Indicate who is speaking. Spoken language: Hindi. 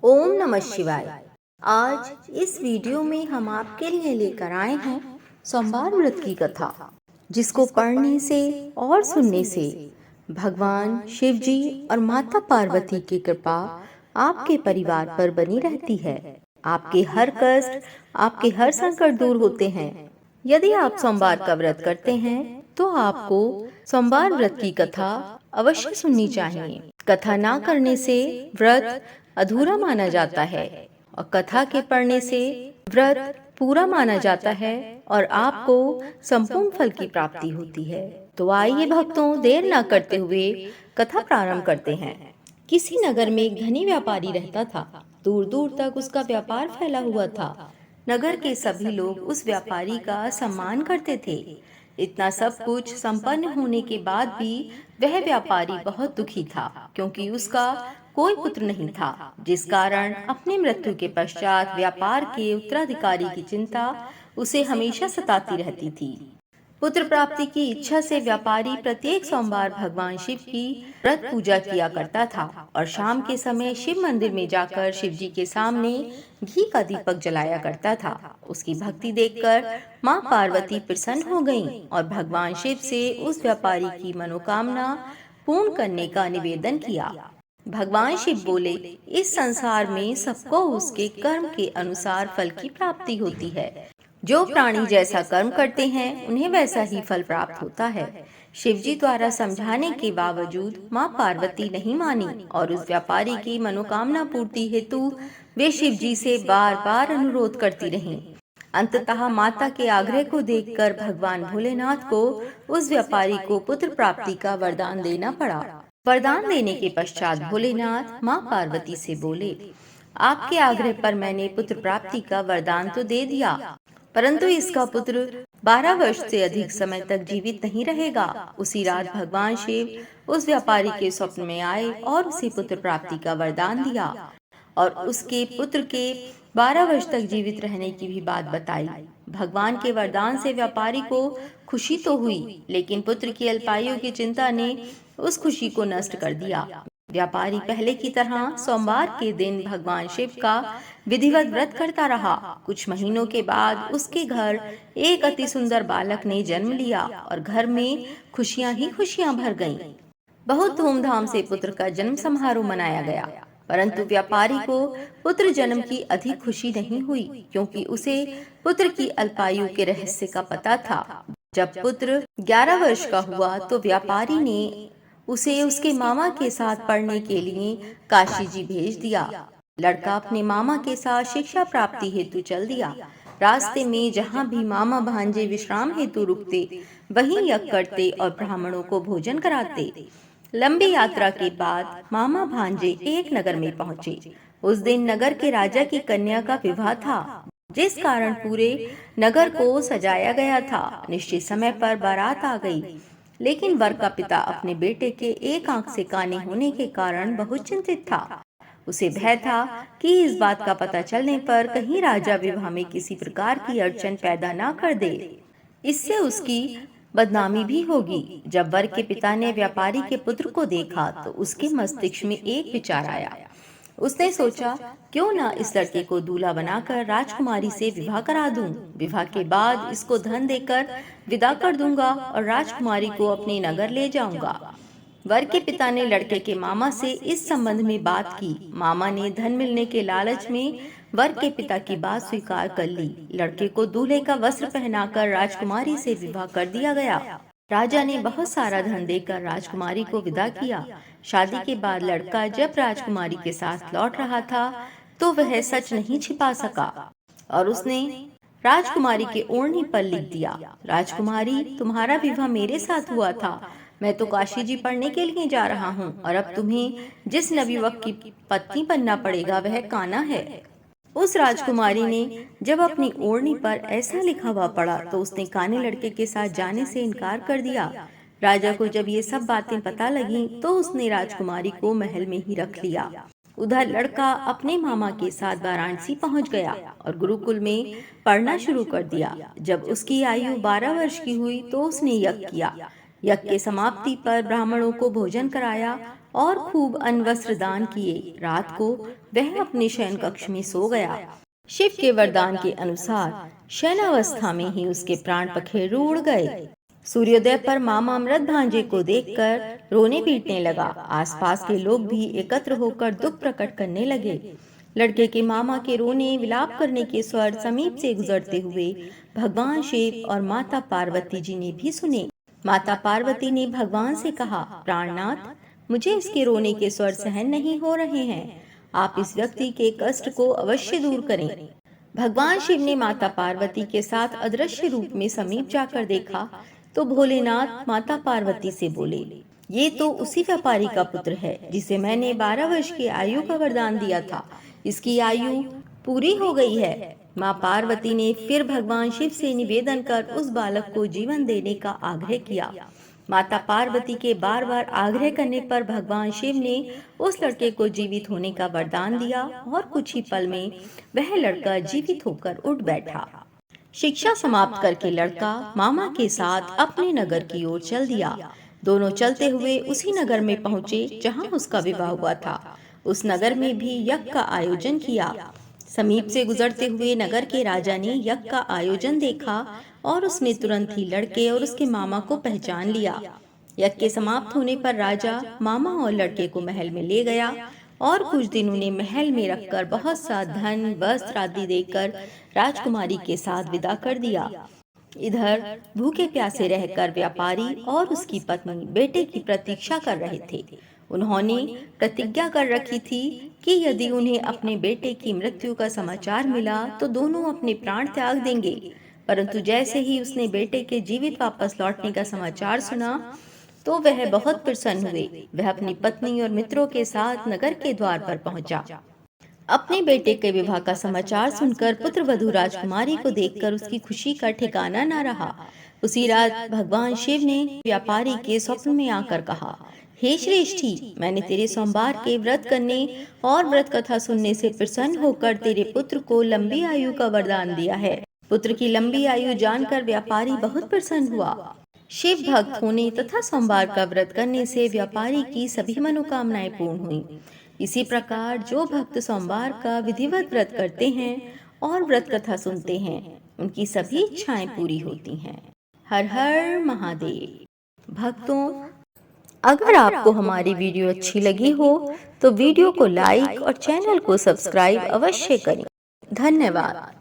Speaker 1: ओम नमः शिवाय। आज इस वीडियो में हम आपके लिए लेकर आए हैं सोमवार व्रत की कथा, जिसको पढ़ने से और सुनने से भगवान शिव जी और माता पार्वती की कृपा आपके परिवार पर बनी रहती है। आपके हर कष्ट, आपके हर संकट दूर होते हैं। यदि आप सोमवार का व्रत करते हैं तो आपको सोमवार व्रत की कथा अवश्य सुननी चाहिए। कथा ना करने से व्रत अधूरा माना जाता है और कथा के पढ़ने से व्रत पूरा माना जाता है और आपको संपूर्ण फल की प्राप्ति होती है। तो आइए भक्तों, देर ना करते हुए कथा प्रारंभ करते हैं। किसी नगर में एक धनी व्यापारी रहता था। दूर दूर तक उसका व्यापार फैला हुआ था। नगर के सभी लोग उस व्यापारी का सम्मान करते थे। इतना सब कुछ संपन्न होने के बाद भी वह व्यापारी बहुत दुखी था, क्योंकि उसका कोई पुत्र नहीं था, जिस कारण अपनी मृत्यु के पश्चात व्यापार के उत्तराधिकारी की चिंता उसे हमेशा सताती रहती थी। पुत्र प्राप्ति की इच्छा से व्यापारी प्रत्येक सोमवार भगवान शिव की व्रत पूजा किया करता था और शाम के समय शिव मंदिर में जाकर शिव जी के सामने घी का दीपक जलाया करता था। उसकी भक्ति देखकर माँ पार्वती प्रसन्न हो गईं और भगवान शिव से उस व्यापारी की मनोकामना पूर्ण करने का निवेदन किया। भगवान शिव बोले, इस संसार में सबको उसके कर्म के अनुसार फल की प्राप्ति होती है। जो प्राणी जैसा कर्म करते हैं उन्हें वैसा ही फल प्राप्त होता है। शिवजी द्वारा समझाने के बावजूद माँ पार्वती नहीं मानी और उस व्यापारी की मनोकामना पूर्ति हेतु वे शिवजी से बार बार अनुरोध करती रहीं। अंततः माता के आग्रह को देखकर भगवान भोलेनाथ को उस व्यापारी को पुत्र प्राप्ति का वरदान देना पड़ा। वरदान देने के पश्चात भोलेनाथ माँ पार्वती से बोले, आपके आग्रह पर मैंने पुत्र प्राप्ति का वरदान तो दे दिया, परंतु इसका पुत्र 12 वर्ष से अधिक समय तक जीवित नहीं रहेगा। उसी रात भगवान शिव उस व्यापारी के स्वप्न में आए और उसे पुत्र प्राप्ति का वरदान दिया और उसके पुत्र के 12 वर्ष तक जीवित रहने की भी बात बताई। भगवान के वरदान से व्यापारी को खुशी तो हुई, लेकिन पुत्र की अल्पायु की चिंता ने उस खुशी को नष्ट कर दिया। व्यापारी पहले की तरह सोमवार के दिन भगवान शिव का विधिवत व्रत करता रहा। कुछ महीनों के बाद उसके घर एक अति सुंदर बालक ने जन्म लिया और घर में खुशियां ही खुशियां भर गईं। बहुत धूमधाम से पुत्र का जन्म समारोह मनाया गया, परंतु व्यापारी को पुत्र जन्म की अधिक खुशी नहीं हुई, क्योंकि उसे पुत्र की अल्पायु के रहस्य का पता था। जब पुत्र 11 वर्ष का हुआ तो व्यापारी ने उसे उसके मामा के साथ पढ़ने के लिए काशी जी भेज दिया। लड़का अपने मामा के साथ शिक्षा प्राप्ति हेतु चल दिया। रास्ते में जहाँ भी मामा भांजे विश्राम हेतु रुकते, वहीं यज्ञ करते और ब्राह्मणों को भोजन कराते। लंबी यात्रा के बाद मामा भांजे एक नगर में पहुँचे। उस दिन नगर के राजा की कन्या का विवाह था, जिस कारण पूरे नगर को सजाया गया था। निश्चित समय पर बारात आ गई, लेकिन वर का पिता अपने बेटे के एक आंख से काने होने के कारण बहुत चिंतित था। उसे भय था कि इस बात का पता चलने पर कहीं राजा विवाह में किसी प्रकार की अड़चन पैदा ना कर दे, इससे उसकी बदनामी भी होगी। जब वर के पिता ने व्यापारी के पुत्र को देखा तो उसके मस्तिष्क में एक विचार आया। उसने सोचा, क्यों ना इस लड़के को दूल्हा बनाकर राजकुमारी से विवाह करा दूं। विवाह के बाद इसको धन देकर विदा कर दूंगा और राजकुमारी को अपने नगर ले जाऊंगा। वर के पिता ने लड़के के मामा से इस संबंध में बात की। मामा ने धन मिलने के लालच में वर के पिता की बात स्वीकार कर ली। लड़के को दूल्हे का वस्त्र पहनाकर राजकुमारी से विवाह कर दिया गया। राजा ने बहुत सारा धन देकर राजकुमारी को विदा किया। शादी के बाद लड़का जब राजकुमारी के साथ लौट रहा था तो वह सच नहीं छिपा सका और उसने राजकुमारी के ओढ़नी पर लिख दिया, राजकुमारी, तुम्हारा विवाह मेरे साथ हुआ था। मैं तो काशी जी पढ़ने के लिए जा रहा हूँ और अब तुम्हें जिस नवयुवक की पत्नी बनना पड़ेगा वह काना है। उस राजकुमारी ने जब अपनी ओढ़नी पर ऐसा लिखा हुआ पढ़ा तो उसने काने लड़के के साथ जाने से इनकार कर दिया। राजा को जब ये सब बातें पता लगी तो उसने राजकुमारी को महल में ही रख लिया। उधर लड़का अपने मामा के साथ वाराणसी पहुंच गया और गुरुकुल में पढ़ना शुरू कर दिया। जब उसकी आयु 12 वर्ष की हुई तो उसने यज्ञ किया। यज्ञ के समाप्ति पर ब्राह्मणों को भोजन कराया और खूब अन्न वस्त्र दान किए। रात को वह अपने शयन कक्ष में सो गया। शिव के वरदान के अनुसार शयनावस्था में ही उसके प्राण पखेरु उड़ गए। सूर्योदय पर मामा मृत भांजे को देखकर रोने पीटने लगा। आसपास के लोग भी एकत्र होकर दुख प्रकट करने लगे। लड़के के मामा के रोने विलाप करने के स्वर समीप से गुजरते हुए भगवान शिव और माता पार्वती जी ने भी सुने। माता पार्वती ने भगवान से कहा, प्राणनाथ, मुझे इसके रोने के स्वर सहन नहीं हो रहे हैं। आप इस व्यक्ति के कष्ट को अवश्य दूर करें। भगवान शिव ने माता पार्वती के साथ अदृश्य रूप में समीप जाकर देखा तो भोलेनाथ माता पार्वती से बोले, ये तो उसी व्यापारी का पुत्र है जिसे मैंने 12 वर्ष की आयु का वरदान दिया था। इसकी आयु पूरी हो गई है। माँ पार्वती ने फिर भगवान शिव से निवेदन कर उस बालक को जीवन देने का आग्रह किया। माता पार्वती के बार बार आग्रह करने पर भगवान शिव ने उस लड़के को जीवित होने का वरदान दिया और कुछ ही पल में वह लड़का जीवित होकर उठ बैठा। शिक्षा समाप्त करके लड़का मामा के साथ अपने नगर की ओर चल दिया। दोनों चलते हुए उसी नगर में पहुंचे जहां उसका विवाह हुआ था। उस नगर में भी यज्ञ का आयोजन किया। समीप से गुजरते हुए नगर के राजा ने यज्ञ का आयोजन देखा और उसने तुरंत ही लड़के और उसके मामा को पहचान लिया। यज्ञ के समाप्त होने पर राजा मामा और लड़के को महल में ले गया और कुछ दिन उन्हें महल में रखकर बहुत सा धन वस्त्र आदि देकर राजकुमारी के साथ विदा कर दिया। इधर भूखे प्यासे रहकर व्यापारी और उसकी पत्नी बेटे की प्रतीक्षा कर रहे थे। उन्होंने प्रतिज्ञा कर रखी थी कि यदि उन्हें अपने बेटे की मृत्यु का समाचार मिला तो दोनों अपने प्राण त्याग देंगे। परंतु जैसे ही उसने बेटे के जीवित वापस लौटने का समाचार सुना तो वह बहुत प्रसन्न हुए। वह अपनी पत्नी और मित्रों के साथ नगर के द्वार पर पहुंचा। अपने बेटे के विवाह का समाचार सुनकर पुत्र वधू राजकुमारी को देखकर उसकी खुशी का ठिकाना न रहा। उसी रात भगवान शिव ने व्यापारी के स्वप्न में आकर कहा, हे श्रेष्ठी, मैंने तेरे सोमवार के व्रत करने और व्रत कथा सुनने से प्रसन्न होकर तेरे पुत्र को लंबी आयु का वरदान दिया है। पुत्र की लंबी आयु जानकर व्यापारी बहुत प्रसन्न हुआ। शिव भक्त होने तथा सोमवार का व्रत करने से व्यापारी की सभी मनोकामनाएं पूर्ण हुई। इसी प्रकार जो भक्त सोमवार का विधिवत व्रत करते हैं और व्रत कथा सुनते हैं, उनकी सभी इच्छाएं पूरी होती हैं। हर हर महादेव। भक्तों, अगर आपको हमारी वीडियो अच्छी लगी हो तो वीडियो को लाइक और चैनल को सब्सक्राइब अवश्य करें। धन्यवाद।